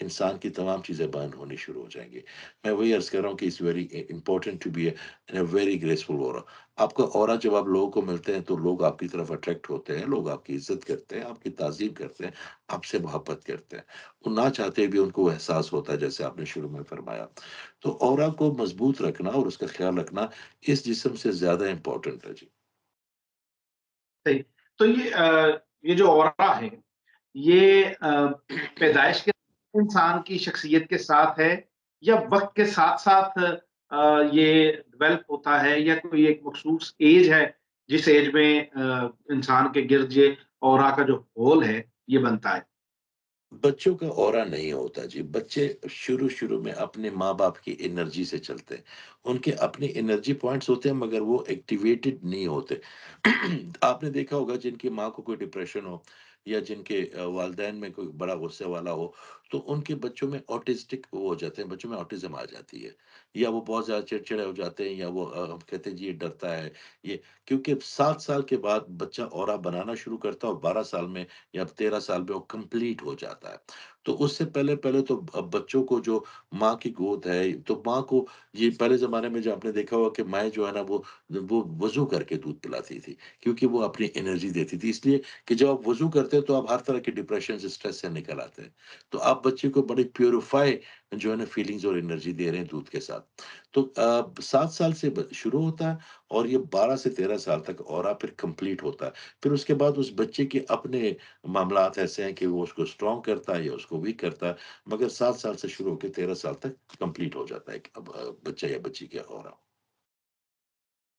انسان کی تمام چیزیں بند ہونی شروع ہو جائیں گی۔ میں وہی عرض کر رہا ہوں کہ it's very important to be in a very graceful aura. آپ کا اورا جب آپ لوگوں کو ملتے ہیں تو لوگ آپ کی طرف اٹریکٹ ہوتے ہیں، لوگ آپ کی عزت کرتے ہیں، آپ کی تعظیم کرتے ہیں، آپ سے محبت کرتے ہیں۔ وہ نہ چاہتے بھی ان کو احساس ہوتا ہے، جیسے آپ نے شروع میں فرمایا۔ تو اورا کو مضبوط رکھنا اور اس کا خیال رکھنا اس جسم سے زیادہ امپورٹنٹ ہے جی۔ صحیح۔ تو یہ جو اورا ہے، یہ پیدائش کے انسان کی شخصیت کے ساتھ ہے، یا وقت کے ساتھ ساتھ یہ ڈیولپ ہوتا ہے، یا کوئی ایک مخصوص ایج ہے جس ایج میں انسان کے گرد یہ اورا کا جو ہول ہے یہ بنتا ہے؟ بچوں کا اورا نہیں ہوتا جی، بچے شروع میں اپنے ماں باپ کی انرجی سے چلتے ہیں، ان کے اپنے انرجی پوائنٹس ہوتے ہیں مگر وہ ایکٹیویٹڈ نہیں ہوتے۔ آپ نے دیکھا ہوگا جن کی ماں کو کوئی ڈپریشن ہو یا جن کے والدین میں کوئی بڑا غصے والا ہو، تو ان کے بچوں میں آٹزٹک وہ ہو جاتے ہیں، بچوں میں آٹزم آ جاتی ہے، یا وہ بہت زیادہ چڑچڑے ہو جاتے ہیں، یا وہ ہم کہتے ہیں جی یہ ڈرتا ہے یہ، کیونکہ 7 سال کے بعد بچہ اورا بنانا شروع کرتا ہے اور 12 سال میں یا 13 سال میں وہ کمپلیٹ ہو جاتا ہے۔ تو اس سے پہلے تو بچوں کو جو ماں کی گود ہے، تو ماں کو یہ پہلے زمانے میں جو آپ نے دیکھا ہوا کہ مائیں جو ہے نا وہ وضو کر کے دودھ پلاتی تھی، کیونکہ وہ اپنی انرجی دیتی تھی، اس لیے کہ جب آپ وضو کرتے ہیں تو آپ ہر طرح کے ڈپریشن سے اسٹریس سے نکل آتے ہیں، تو آپ بچے کو بڑی پیوریفائی جو ہے نا فیلنگز اور انرجی دے رہے ہیں دودھ کے ساتھ۔ تو 7 سال سے شروع ہوتا ہے اور یہ 12 سے 13 سال تک اور پھر کمپلیٹ ہوتا ہے۔ پھر اس کے بعد اس بچے کے اپنے معاملات ایسے ہیں کہ وہ اس کو اسٹرانگ کرتا ہے یا اس کو ویک کرتا ہے، مگر 7 سال سے شروع ہو کے 13 سال تک کمپلیٹ ہو جاتا ہے اب بچہ یا بچی کا اورا۔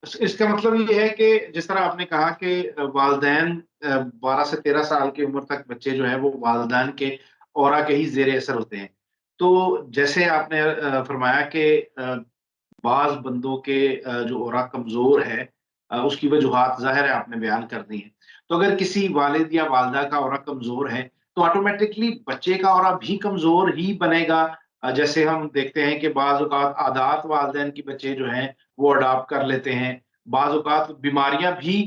اس کا مطلب یہ ہے کہ جس طرح آپ نے کہا کہ والدین 12 سے 13 سال کی عمر تک بچے جو ہیں وہ والدین کے اورا کے ہی زیر اثر ہوتے ہیں، تو جیسے آپ نے فرمایا کہ بعض بندوں کے جو اورا کمزور ہے، اس کی وجوہات ظاہر ہے آپ نے بیان کر دی ہیں۔ تو اگر کسی والد یا والدہ کا اورا کمزور ہے تو آٹومیٹکلی بچے کا اورا بھی کمزور ہی بنے گا۔ جیسے ہم دیکھتے ہیں کہ بعض اوقات عادات والدین کی بچے جو ہیں وہ اڈاپٹ کر لیتے ہیں، بعض اوقات بیماریاں بھی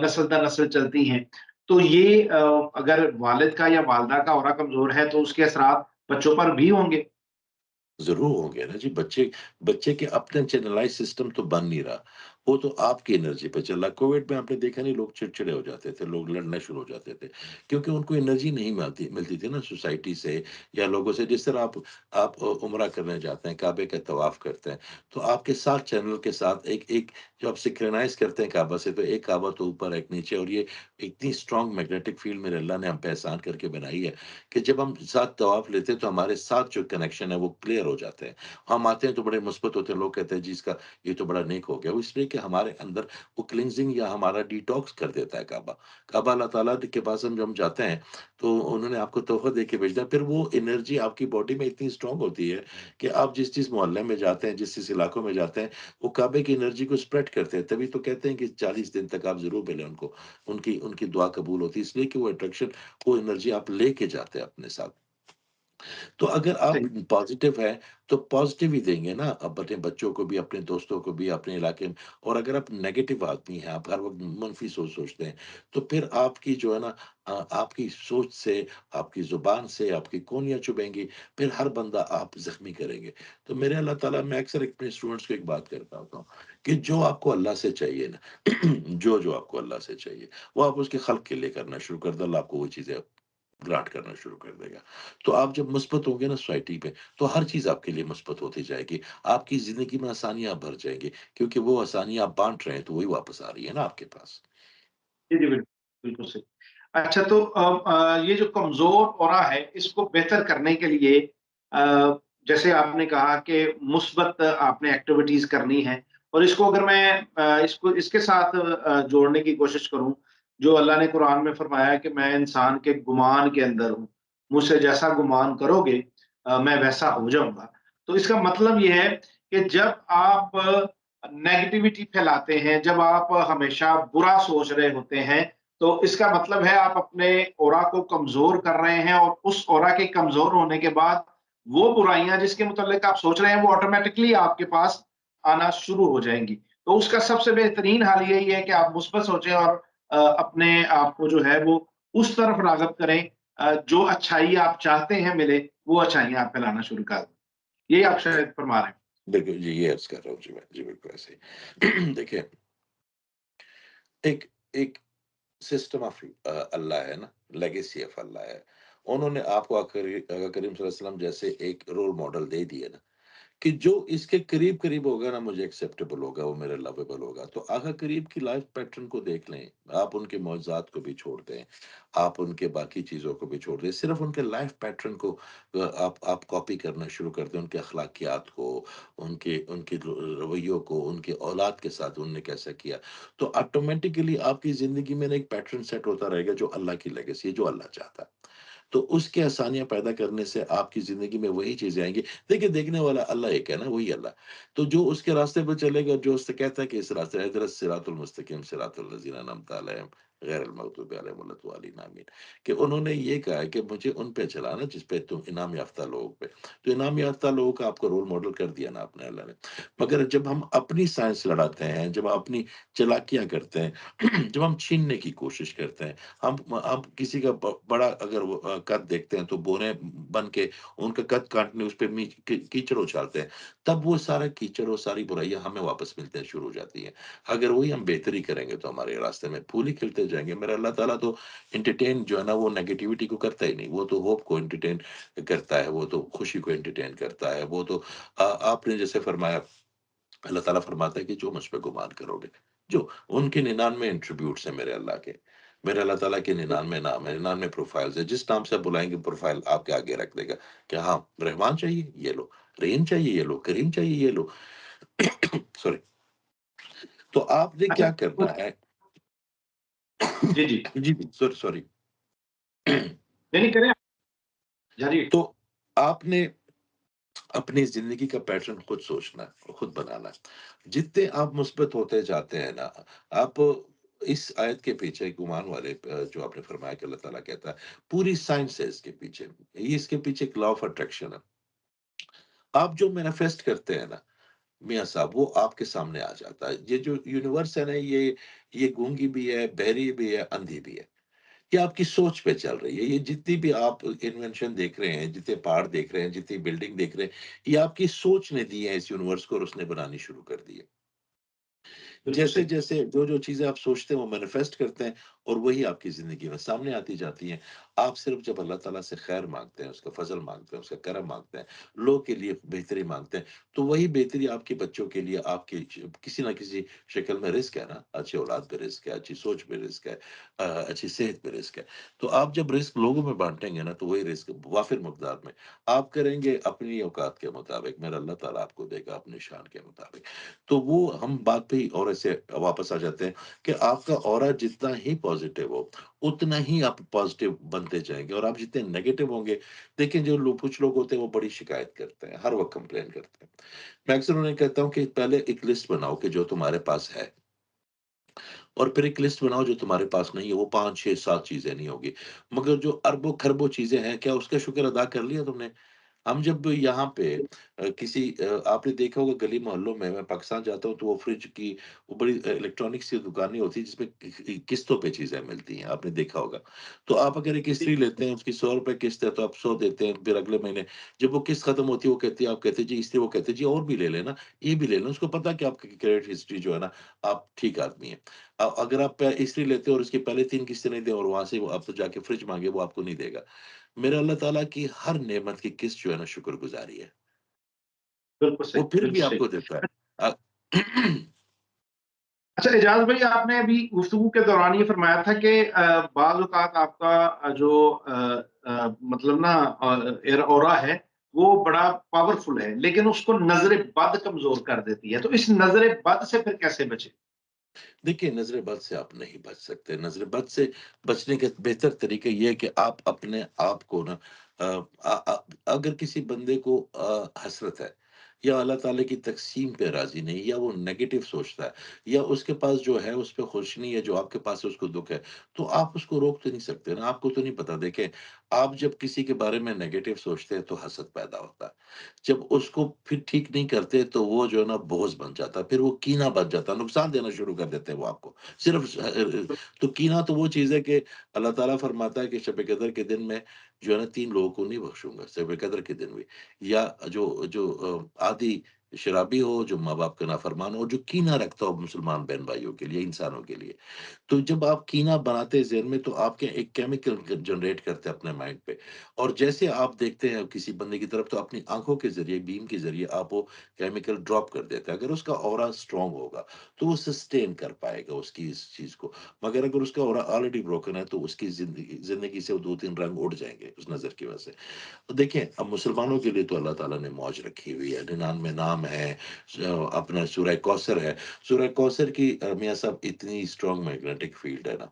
نسل در نسل چلتی ہیں۔ تو یہ اگر والد کا یا والدہ کا اورا کمزور ہے تو اس کے اثرات بچوں پر بھی ہوں گے۔ ضرور ہوں گے نا جی، بچے کے اپنے چینلائز سسٹم تو بن نہیں رہا، وہ تو آپ کی انرجی پہ چل رہا۔ کووڈ میں آپ نے دیکھا نہیں، لوگ چڑچڑے ہو جاتے تھے، لوگ لڑنا شروع ہو جاتے تھے، کیونکہ ان کو انرجی نہیں ملتی تھی نا سوسائٹی سے یا لوگوں سے۔ جس طرح آپ عمرہ کرنے جاتے ہیں، کعبے کا طواف کرتے ہیں، تو آپ کے ساتھ چینل کے ساتھ ایک جو آپ سنکرونائز کرتے ہیں کعبہ سے، تو ایک کعبہ تو اوپر ایک نیچے، اور یہ اتنی اسٹرانگ میگنیٹک فیلڈ میرے اللہ نے ہم پہ احسان کر کے بنائی ہے کہ جب ہم ساتھ طواف لیتے ہیں تو ہمارے ساتھ جو کنیکشن ہے وہ کلیئر ہو جاتے ہیں۔ ہم آتے ہیں تو بڑے مثبت ہوتے ہیں، لوگ کہتے ہیں جی اس کا یہ تو بڑا نیک ہو گیا، وہ اس لیے کہ ہمارے اندر وہ کلینزنگ یا ہمارا ڈیٹاکس کر دیتا ہے کعبہ۔ کعبہ اللہ تعالیٰ کے پاس ہم جاتے ہیں تو انہوں نے آپ کو تحفہ دے کے بھیجنا، پھر وہ انرجی آپ کی باڈی میں اتنی اسٹرانگ ہوتی ہے کہ آپ جس محلے میں جاتے ہیں، جس علاقوں میں جاتے ہیں، وہ کعبے کی انرجی کو اسپریڈ کرتے ہیں۔ تبھی تو کہتے ہیں کہ 40 دن تک آپ ضرور ملیں ان کو، ان کی دعا قبول ہوتی ہے، اس لیے کہ وہ اٹریکشن، وہ انرجی آپ لے کے جاتے ہیں اپنے ساتھ۔ تو اگر آپ صحیح۔ پازیٹیو ہیں تو پازیٹیو ہی دیں گے نا، اب اپنے بچوں کو بھی، اپنے دوستوں کو بھی، اپنے علاقے میں۔ اور اگر آپ نیگیٹو آدمی ہیں، آپ ہر وقت منفی سوچتے ہیں، تو پھر آپ کی جو ہے نا آپ کی سوچ سے، آپ کی زبان سے آپ کی کونیاں چبھیں گی، پھر ہر بندہ آپ زخمی کریں گے۔ تو میرے اللہ تعالیٰ، میں اکثر اپنے اسٹوڈنٹس کو ایک بات کرتا ہوتا ہوں کہ جو آپ کو اللہ سے چاہیے نا جو آپ کو اللہ سے چاہیے وہ آپ اس کے خلق کے لیے کرنا شروع کر دو، اللہ آپ کو وہ چیزیں گرانٹ کرنا شروع کر دے گا۔ تو آپ جب مثبت ہوں گے نا سوسائٹی پہ، تو ہر چیز آپ کے لیے مثبت ہوتی جائے گی، آپ کی زندگی میں آسانیاں بھر جائیں گی، کیونکہ وہ آسانیاں آپ بانٹ رہے ہیں تو وہی واپس آ رہی ہے نا آپ کے پاس۔ جی جی، بالکل بالکل صحیح۔ اچھا، تو یہ جو کمزور اورا ہے اس کو بہتر کرنے کے لیے آ، جیسے آپ نے کہا کہ مثبت آپ نے ایکٹیویٹیز کرنی ہے، اور اس کو اگر میں اس کے ساتھ جوڑنے کی کوشش کروں، جو اللہ نے قرآن میں فرمایا کہ میں انسان کے گمان کے اندر ہوں، مجھ سے جیسا گمان کرو گے میں ویسا ہو جاؤں گا۔ تو اس کا مطلب یہ ہے کہ جب آپ نیگیٹیوٹی پھیلاتے ہیں، جب آپ ہمیشہ برا سوچ رہے ہوتے ہیں، تو اس کا مطلب ہے آپ اپنے اورا کو کمزور کر رہے ہیں، اور اس اورا کے کمزور ہونے کے بعد وہ برائیاں جس کے متعلق آپ سوچ رہے ہیں وہ آٹومیٹکلی آپ کے پاس آنا شروع ہو جائیں گی۔ تو اس کا سب سے بہترین حل یہی ہے کہ آپ مثبت سوچیں اور اپنے آپ کو جو ہے وہ اس طرف راغب کریں جو اچھائی آپ چاہتے ہیں ملے وہ اچھائیاں آپ پھیلانا شروع کر دیں. یہی آپ شاید فرما رہے ہیں. بالکل جی، یہ عرض کر رہا ہوں جی میں، جی بالکل ایسے ہی دیکھیں، ایک ایک سسٹم آف اللہ ہے نا، لیگیسی آف اللہ ہے. انہوں نے آپ کو آقا کریم صلی اللہ علیہ وسلم جیسے ایک رول ماڈل دے دیے نا، کہ جو اس کے قریب قریب ہوگا نا مجھے ایکسیپٹیبل ہوگا، وہ میرے لویبل ہوگا. تو آقا قریب کی لائف پیٹرن کو دیکھ لیں، آپ ان کے معجزات کو بھی چھوڑ دیں، آپ ان کے باقی چیزوں کو بھی چھوڑ دیں، صرف ان کے لائف پیٹرن کو آپ کاپی کرنا شروع کر دیں، ان کے اخلاقیات کو، ان کے رویوں کو، ان کے اولاد کے ساتھ انہوں نے کیسا کیا. تو آٹومیٹکلی آپ کی زندگی میں نا ایک پیٹرن سیٹ ہوتا رہے گا جو اللہ کی لیگیسی ہے، جو اللہ چاہتا ہے. تو اس کے آسانیاں پیدا کرنے سے آپ کی زندگی میں وہی چیزیں آئیں گی. دیکھیں، دیکھنے والا اللہ ایک ہے نا، وہی اللہ. تو جو اس کے راستے پہ چلے گا، جو اس سے کہتا ہے کہ اس راستے اہدنا الصراط المستقیم صراط الذین انعمت علیہم غیر المغضوب علیہم ولا الضالین آمین. کہ انہوں نے یہ کہا ہے کہ مجھے ان پہ چلانا جس پہ تم انعام یافتہ لوگوں پہ. تو انعام یافتہ لوگوں کا آپ کو رول ماڈل کر دیا نا اپنے اللہ نے. مگر جب ہم اپنی سائنس لڑاتے ہیں، جب ہم اپنی چلاکیاں کرتے ہیں، جب ہم چھیننے کی کوشش کرتے ہیں، ہم کسی کا بڑا اگر وہ قد دیکھتے ہیں تو بونے بن کے ان کا قد کاٹنے اس پہ کیچڑ اچھالتے ہیں، تب وہ سارا کیچڑ اور ساری برائیاں ہمیں واپس ملتے ہیں شروع ہو جاتی ہیں. اگر وہی ہم بہتری کریں گے تو ہمارے راستے میں پھول ہی کھلتے جائیں گے. میرا اللہ تعالیٰ تو انٹرٹین جو ہے نا وہ نیگیٹیوٹی کو کرتا ہی نہیں، وہ تو ہوپ کو انٹرٹین کرتا ہے، وہ تو خوشی کو انٹرٹین کرتا ہے. وہ تو آپ نے جیسے فرمایا، اللہ تعالیٰ فرماتا ہے کہ جو مجھ پہ گمان کرو گے، جو ان کے 99 انٹریبیوٹس ہیں میرے اللہ کے، میرے اللہ تعالیٰ کے 99 نام ہے، 99 پروفائلز ہے. جس نام سے بلائیں گے پروفائل آپ کے آگے رکھ دے گا کہ ہاں رحمان چاہیے یہ لو، رحیم چاہیے یہ لو، کریم چاہیے یہ لو. سوری. تو آپ نے اچھا. کیا کرنا ہے؟ جی جی. جی سوری سوری. نہیں نہیں کریں. جاری. تو آپ نے اپنی زندگی کا پیٹرن خود سوچنا ہے، خود بنانا ہے. جتنے آپ مثبت ہوتے جاتے ہیں نا، آپ اس آیت کے پیچھے گمان والے جو آپ نے فرمایا کہ اللہ تعالیٰ کہتا ہے، پوری سائنس ہے اس کے پیچھے. یہ اس کے پیچھے ایک لا آف اٹریکشن ہے. آپ جو مینیفیسٹ کرتے ہیں نا میاں صاحب، وہ آپ کے سامنے آ جاتا ہے. یہ جو یونیورس ہے نا، یہ گونگی بھی ہے، بہری بھی ہے، اندھی بھی ہے. یہ آپ کی سوچ پہ چل رہی ہے. یہ جتنی بھی آپ انوینشن دیکھ رہے ہیں، جتنے پہاڑ دیکھ رہے ہیں، جتنی بلڈنگ دیکھ رہے ہیں، یہ آپ کی سوچ نے دی ہے اس یونیورس کو، اور اس نے بنانی شروع کر دی ہے. بالکل جیسے صحیح. جیسے جو چیزیں آپ سوچتے ہیں وہ مینیفیسٹ کرتے ہیں، اور وہی آپ کی زندگی میں سامنے آتی جاتی ہیں. آپ صرف جب اللہ تعالیٰ سے خیر مانگتے ہیں، اس کا فضل مانگتے ہیں، اس کا کرم مانگتے ہیں، لوگ کے لیے بہتری مانگتے ہیں، تو وہی بہتری آپ کے بچوں کے لیے آپ کے کسی نہ کسی شکل میں رزق ہے نا. اچھی اولاد پہ رزق ہے، اچھی سوچ پہ رزق ہے، اچھی صحت پہ رزق ہے. تو آپ جب رزق لوگوں میں بانٹیں گے نا، تو وہی رزق وافر مقدار میں آپ کریں گے اپنی اوقات کے مطابق، میرا اللہ تعالیٰ آپ کو دے گا اپنے شان کے مطابق. تو وہ ہم بات پہ ہی اور سے واپس آ جاتے ہیں کہ آپ کا اورا جتنا ہی پازیٹیو ہو، اتنا ہی آپ پازیٹیو بنتے جائیں گے. اور آپ جتنے نیگیٹو ہوں گے، دیکھیں جو لوگ کچھ لوگ ہوتے ہیں وہ بڑی شکایت کرتے ہیں، ہر وقت کمپلین کرتے ہیں. میں اکثر انہیں کہتا ہوں کہ پہلے ایک لسٹ بناؤ کہ جو تمہارے پاس ہے، اور پھر ایک لسٹ بناؤ جو تمہارے پاس نہیں ہے. وہ 5 6 7 چیزیں نہیں ہوگی، مگر جو اربوں خربوں چیزیں ہیں، کیا اس کا شکر ادا کر لیا تم نے؟ ہم جب یہاں پہ کسی آپ نے دیکھا ہوگا گلی محلوں میں پاکستان جاتا ہوں تو وہ فریج کی وہ بڑی الیکٹرانکس کی دکانیں ہوتی ہیں جس میں قسطوں پہ چیزیں ملتی ہیں، آپ نے دیکھا ہوگا. تو آپ اگر ایک استری لیتے ہیں، اس کی 100 روپے قسط ہے، تو آپ 100 دیتے ہیں. پھر اگلے مہینے جب وہ قسط ختم ہوتی ہے، وہ کہتی ہے، آپ کہتے ہیں جی استری، وہ کہتے ہیں جی اور بھی لے لینا، یہ بھی لے لینا. اس کو پتا کہ آپ کی کریڈٹ ہسٹری جو ہے نا، آپ ٹھیک آدمی ہیں. اگر آپ استری لیتے ہیں اور اس کی پہلے 3 قسطیں نہیں دیں، اور وہاں سے آپ تو جا کے فریج مانگے، وہ آپ کو نہیں دے گا. میرا اللہ تعالیٰ کی ہر نعمت کی قسط جو ہے نا شکر گزاری ہے، بالکل وہ صحیح. پھر بالکل بھی آپ صحیح. کو دیتا ہے. اچھا اعجاز بھائی، آپ نے ابھی گفتگو کے دوران یہ فرمایا تھا کہ بعض اوقات آپ کا جو مطلب نا اورا ہے وہ بڑا پاورفل ہے، لیکن اس کو نظر بد کمزور کر دیتی ہے. تو اس نظر بد سے پھر کیسے بچے؟ دیکھیے، نظر بد سے آپ نہیں بچ سکتے. نظر بد سے بچنے کے بہتر طریقہ یہ ہے کہ آپ اپنے آپ کو نا اگر کسی بندے کو حسرت ہے، یا اللہ تعالیٰ کی تقسیم پہ راضی نہیں، یا وہ نیگیٹو سوچتا ہے، یا اس کے پاس جو ہے اس پہ خوش نہیں ہے، جو آپ کے پاس ہے اس کو دکھ ہے، تو آپ اس کو روک تو نہیں سکتے نا. آپ کو تو نہیں پتا. دیکھیں، آپ جب کسی کے بارے میں نیگیٹو سوچتے ہیں تو حسد پیدا ہوتا ہے، جب اس کو پھر ٹھیک نہیں کرتے تو وہ جو ہے نا بغض بن جاتا ہے، پھر وہ کینہ بن جاتا ہے، نقصان دینا شروع کر دیتے ہیں وہ آپ کو، صرف تو کینہ تو وہ چیز ہے کہ اللہ تعالیٰ فرماتا ہے کہ شب قدر کے دن میں جو ہے نا 3 لوگوں کو نہیں بخشوں گا، شب قدر کے دن بھی، یا جو عادی شرابی ہو، جو ماں باپ کا نافرمان ہو، جو کینہ رکھتا ہو مسلمان بہن بھائیوں کے لیے، انسانوں کے لیے۔ تو جب آپ کینہ بناتے ہیں ذہن میں تو آپ کے ایک کیمیکل جنریٹ کرتے ہیں اپنے مائنڈ پہ، اور جیسے آپ دیکھتے ہیں کسی بندے کی طرف تو اپنی آنکھوں کے ذریعے، بیم کے ذریعے آپ وہ کیمیکل ڈراپ کر دیتے ہیں۔ اگر اس کا اورا اسٹرانگ ہوگا تو وہ سسٹین کر پائے گا اس کی اس چیز کو، مگر اگر اس کا اورا آلریڈی بروکن ہے تو اس کی زندگی سے وہ 2 3 رنگ اڑ جائیں گے اس نظر کی وجہ سے۔ تو دیکھیں اب مسلمانوں کے لیے تو اللہ تعالیٰ نے موج رکھی ہوئی ہے، 99 نام ہے، اپنا سورہ کوثر ہے۔ سورہ کوثر کی میاں صاحب اتنی اسٹرانگ میگنیٹک فیلڈ ہے نا،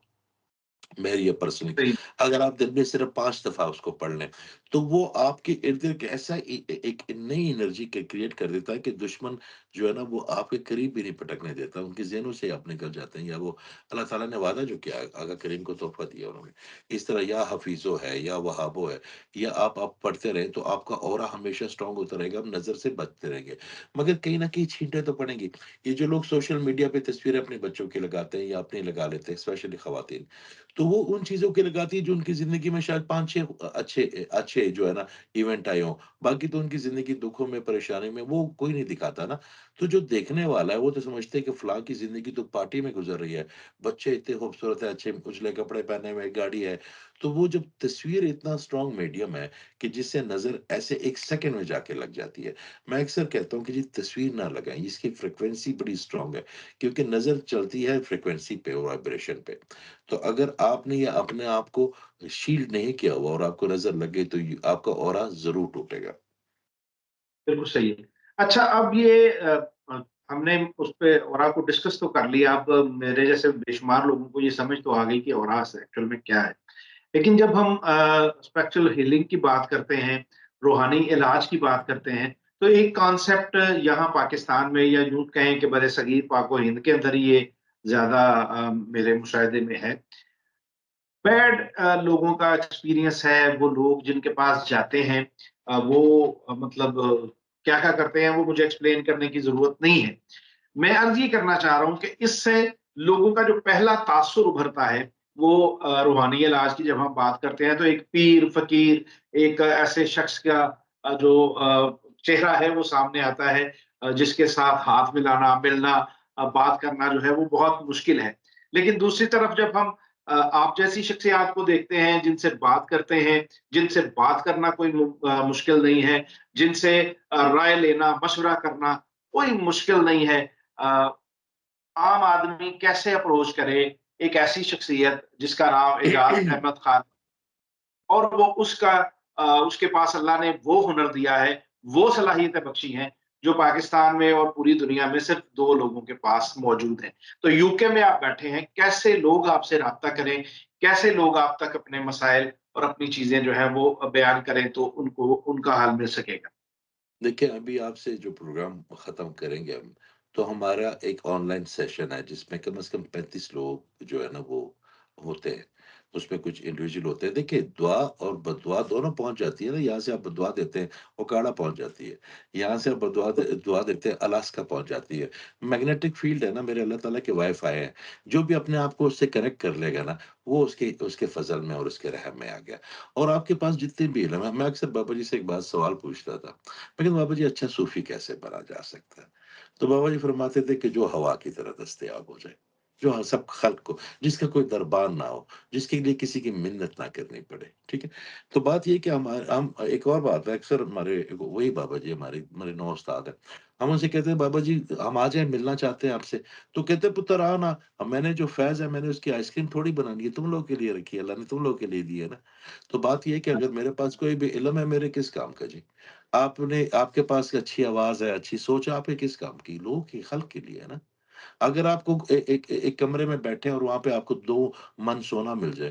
میری یہ پرسنلی، صحیح، اگر آپ دن میں صرف 5 دفعہ اس کو پڑھ لیں تو وہ آپ کے ارد گرد ایسا ایک نئی انرجی کریٹ کر دیتا ہے کہ دشمن جو ہے نا وہ آپ کے قریب بھی نہیں پٹکنے دیتا، ان کے ذہنوں سے آپ نکل جاتے ہیں، یا وہ اللہ تعالیٰ نے وعدہ جو کیا آقا کریم کو تحفہ دیا انہوں نے، اس طرح یا حفیظو ہے یا وہابو ہے، یا آپ پڑھتے رہیں تو آپ کا اورا ہمیشہ اسٹرانگ ہوتا رہے گا، آپ نظر سے بچتے رہیں گے، مگر کہیں نہ کہیں چھینٹیں تو پڑیں گی۔ یہ جو لوگ سوشل میڈیا پہ تصویریں اپنے بچوں کی لگاتے ہیں یا اپنی لگا لیتے ہیں، اسپیشلی خواتین، تو وہ ان چیزوں کی لگاتی ہے جو ان کی زندگی میں شاید 5 6 اچھے اچھے جو ہے نا ایونٹ آئے ہوں، باقی تو ان کی زندگی دکھوں میں، پریشانی میں وہ کوئی نہیں دکھاتا نا۔ تو جو دیکھنے والا ہے وہ تو سمجھتے ہیں کہ فلاں کی زندگی تو پارٹی میں گزر رہی ہے، بچے اتنے خوبصورت ہیں، اچھے اجلے کپڑے پہنے ہوئے، گاڑی ہے، تو وہ جب تصویر اتنا اسٹرانگ میڈیم ہے کہ جس سے نظر ایسے 1 سیکنڈ میں جا کے لگ جاتی ہے۔ میں اکثر کہتا ہوں کہ جی تصویر نہ لگائیں، اس کی فریکوینسی بڑی اسٹرانگ ہے، کیونکہ نظر چلتی ہے فریکوینسی پہ، وائبریشن پہ۔ تو اگر آپ نے یہ اپنے آپ کو شیلڈ نہیں کیا ہوا اور آپ کو نظر لگے تو آپ کا اورا ضرور ٹوٹے گا۔ بالکل صحیح ہے۔ اچھا اب یہ ہم نے اس پہ اورا کو ڈسکس تو کر لیا، اب میرے جیسے بے شمار لوگوں کو یہ سمجھ تو آ گئی کہ اورا ایکچوئل میں کیا ہے۔ لیکن جب ہم اسپیکچرل ہیلنگ کی بات کرتے ہیں، روحانی علاج کی بات کرتے ہیں، تو ایک کانسیپٹ یہاں پاکستان میں یا یوں کہیں کہ بر صغیر پاک و ہند کے اندر ہی یہ زیادہ میرے مشاہدے میں ہے۔ بیڈ لوگوں کا ایکسپیرینس ہے، وہ لوگ جن کے پاس جاتے ہیں وہ مطلب کیا کیا کرتے ہیں وہ مجھے ایکسپلین کرنے کی ضرورت نہیں ہے۔ میں عرض یہ کرنا چاہ رہا ہوں کہ اس سے لوگوں کا جو پہلا تاثر ابھرتا ہے وہ روحانی علاج کی جب ہم بات کرتے ہیں تو ایک پیر فقیر، ایک ایسے شخص کا جو چہرہ ہے وہ سامنے آتا ہے، جس کے ساتھ ہاتھ ملانا، ملنا، بات کرنا جو ہے وہ بہت مشکل ہے۔ لیکن دوسری طرف جب ہم آپ جیسی شخصیات کو دیکھتے ہیں جن سے بات کرتے ہیں، جن سے بات کرنا کوئی مشکل نہیں ہے، جن سے رائے لینا، مشورہ کرنا کوئی مشکل نہیں ہے، عام آدمی کیسے اپروچ کرے ایک ایسی شخصیت جس کا نام اعجاز احمد خان، اور وہ اس کے پاس اللہ نے وہ ہنر دیا ہے، وہ صلاحیتیں بخشی ہیں جو پاکستان میں اور پوری دنیا میں صرف 2 لوگوں کے پاس موجود ہیں۔ تو یو کے میں آپ بیٹھے ہیں، کیسے لوگ آپ سے رابطہ کریں، کیسے لوگ آپ تک اپنے مسائل اور اپنی چیزیں جو ہے وہ بیان کریں تو ان کو ان کا حل مل سکے گا؟ دیکھیں ابھی آپ سے جو پروگرام ختم کریں گے ہم، تو ہمارا ایک آن لائن سیشن ہے جس میں کم از کم 35 لوگ جو ہے نا وہ ہوتے ہیں، اس میں کچھ انڈیویجول ہوتے ہیں۔ دیکھیں دعا اور بدعا دونوں پہنچ جاتی ہے نا، یہاں سے آپ بدعا دیتے ہیں اوکاڑا پہنچ جاتی ہے، یہاں سے آپ دعا دیتے ہیں الاسکا پہنچ جاتی ہے۔ میگنیٹک فیلڈ ہے نا، میرے اللہ تعالیٰ کے وائی فائی ہیں، جو بھی اپنے آپ کو اس سے کنیکٹ کر لے گا نا وہ اس کے فضل میں اور اس کے رحم میں آ گیا۔ اور آپ کے پاس جتنے بھی علم ہے، میں اکثر بابا جی سے ایک بات سوال پوچھتا تھا، لیکن بابا جی اچھا صوفی کیسے بنا جا سکتا ہے؟ تو بابا جی فرماتے تھے کہ جو ہوا کی طرح دستیاب ہو جائے، جو سب خلق کو، جس کا کوئی دربان نہ ہو، جس کے لیے کسی کی منت نہ کرنی پڑے، ٹھیک ہے؟ تو بات یہ کہ ہم ایک اور بات ہے، اکثر ہمارے وہی بابا جی ہمارے 9 استاد ہیں، ہم ان سے کہتے ہیں بابا جی ہم آ جائیں، ملنا چاہتے ہیں آپ سے، تو کہتے ہیں پتر آنا، میں نے جو فیض ہے میں نے اس کی آئس کریم تھوڑی بنانی ہے، تم لوگوں کے لیے رکھی ہے، اللہ نے تم لوگوں کے لیے دی ہے نا۔ تو بات یہ ہے کہ اگر میرے پاس کوئی بھی علم ہے، میرے کس کام کا جی؟ آپ کے پاس اچھی آواز ہے، اچھی سوچ ہے، آپ کے کس کام کی؟ لوگوں کی، خلق کے لیے ہے نا۔ اگر آپ کو ایک کمرے میں بیٹھے اور وہاں پہ آپ کو 2 من سونا مل جائے،